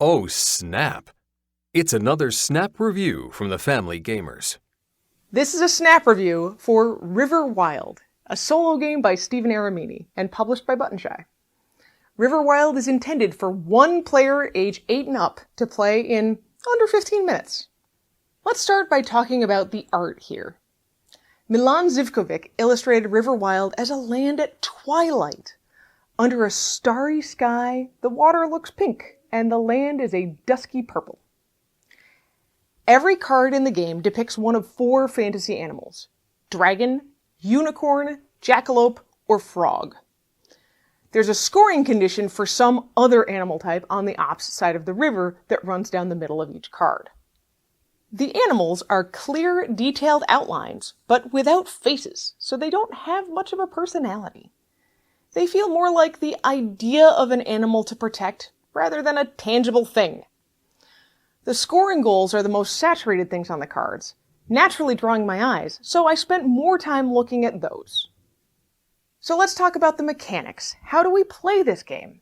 Oh, snap! It's another Snap review from the Family Gamers. This is a Snap review for River Wild, a solo game by Stephen Aramini and published by Buttonshy. River Wild is intended for one player age 8 and up to play in under 15 minutes. Let's start by talking about the art here. Milan Zivkovic illustrated River Wild as a land at twilight. Under a starry sky, the water looks pink and the land is a dusky purple. Every card in the game depicts one of 4 fantasy animals: dragon, unicorn, jackalope, or frog. There's a scoring condition for some other animal type on the opposite side of the river that runs down the middle of each card. The animals are clear, detailed outlines, but without faces, so they don't have much of a personality. They feel more like the idea of an animal to protect rather than a tangible thing. The scoring goals are the most saturated things on the cards, naturally drawing my eyes, so I spent more time looking at those. So let's talk about the mechanics. How do we play this game?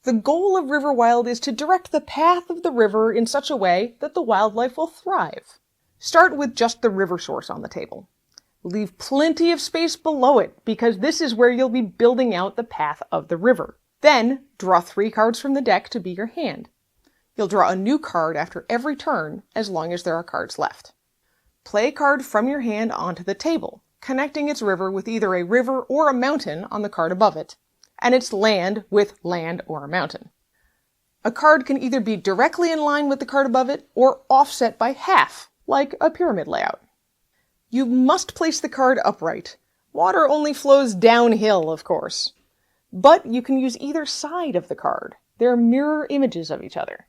The goal of River Wild is to direct the path of the river in such a way that the wildlife will thrive. Start with just the river source on the table. Leave plenty of space below it, because this is where you'll be building out the path of the river. Then, draw 3 cards from the deck to be your hand. You'll draw a new card after every turn, as long as there are cards left. Play a card from your hand onto the table, connecting its river with either a river or a mountain on the card above it, and its land with land or a mountain. A card can either be directly in line with the card above it, or offset by half, like a pyramid layout. You must place the card upright. Water only flows downhill, of course. But you can use either side of the card. They're mirror images of each other.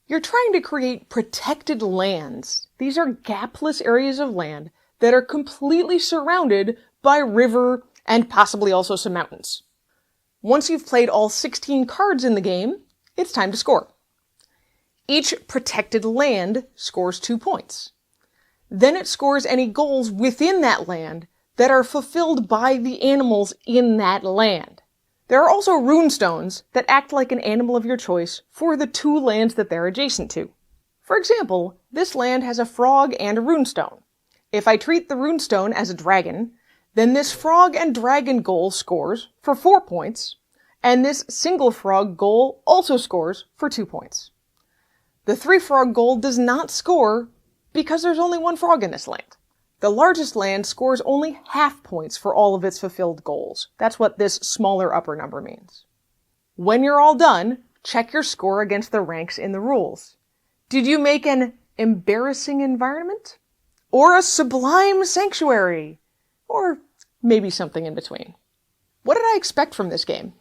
You're trying to create protected lands. These are gapless areas of land that are completely surrounded by river and possibly also some mountains. Once you've played all 16 cards in the game, it's time to score. Each protected land scores 2 points. Then it scores any goals within that land that are fulfilled by the animals in that land. There are also runestones that act like an animal of your choice for the 2 lands that they're adjacent to. For example, this land has a frog and a runestone. If I treat the runestone as a dragon, then this frog and dragon goal scores for 4 points, and this single frog goal also scores for 2 points. The 3 frog goal does not score because there's only 1 frog in this land. The largest land scores only half points for all of its fulfilled goals. That's what this smaller upper number means. When you're all done, check your score against the ranks in the rules. Did you make an embarrassing environment? Or a sublime sanctuary? Or maybe something in between. What did I expect from this game?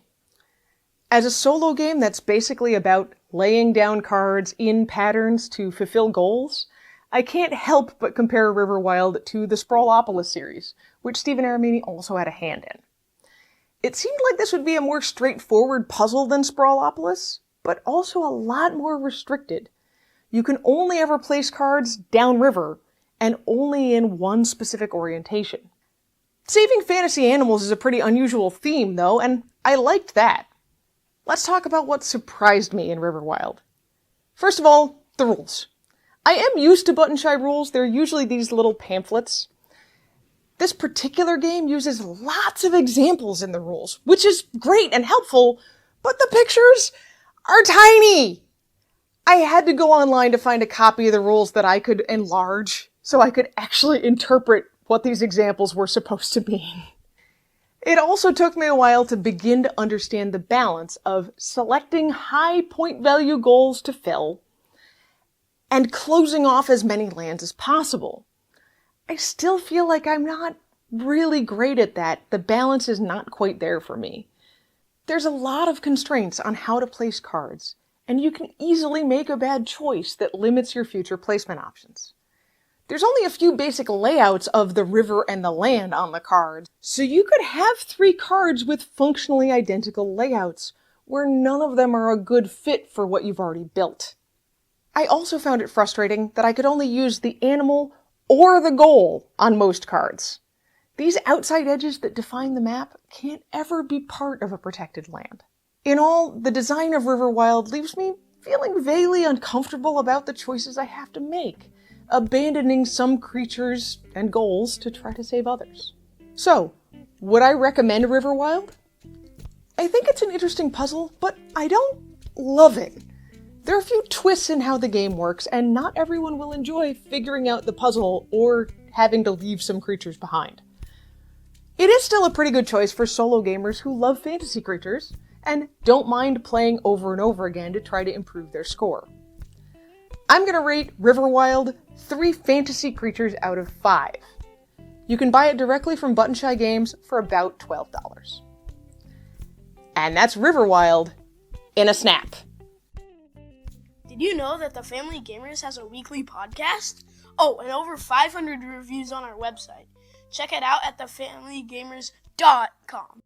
As a solo game that's basically about laying down cards in patterns to fulfill goals, I can't help but compare River Wild to the Sprawlopolis series, which Stephen Aramini also had a hand in. It seemed like this would be a more straightforward puzzle than Sprawlopolis, but also a lot more restricted. You can only ever place cards downriver, and only in one specific orientation. Saving fantasy animals is a pretty unusual theme, though, and I liked that. Let's talk about what surprised me in River Wild. First of all, the rules. I am used to Buttonshy rules. They're usually these little pamphlets. This particular game uses lots of examples in the rules, which is great and helpful, but the pictures are tiny. I had to go online to find a copy of the rules that I could enlarge so I could actually interpret what these examples were supposed to mean. It also took me a while to begin to understand the balance of selecting high point value goals to fill and closing off as many lands as possible. I still feel like I'm not really great at that. The balance is not quite there for me. There's a lot of constraints on how to place cards, and you can easily make a bad choice that limits your future placement options. There's only a few basic layouts of the river and the land on the cards, so you could have 3 cards with functionally identical layouts, where none of them are a good fit for what you've already built. I also found it frustrating that I could only use the animal or the goal on most cards. These outside edges that define the map can't ever be part of a protected land. In all, the design of River Wild leaves me feeling vaguely uncomfortable about the choices I have to make, abandoning some creatures and goals to try to save others. So, would I recommend Riverwild? I think it's an interesting puzzle, but I don't love it. There are a few twists in how the game works, and not everyone will enjoy figuring out the puzzle or having to leave some creatures behind. It is still a pretty good choice for solo gamers who love fantasy creatures and don't mind playing over and over again to try to improve their score. I'm going to rate Riverwild 3 fantasy creatures out of 5. You can buy it directly from Button Shy Games for about $12. And that's Riverwild in a snap. Did you know that the Family Gamers has a weekly podcast? Oh, and over 500 reviews on our website. Check it out at thefamilygamers.com.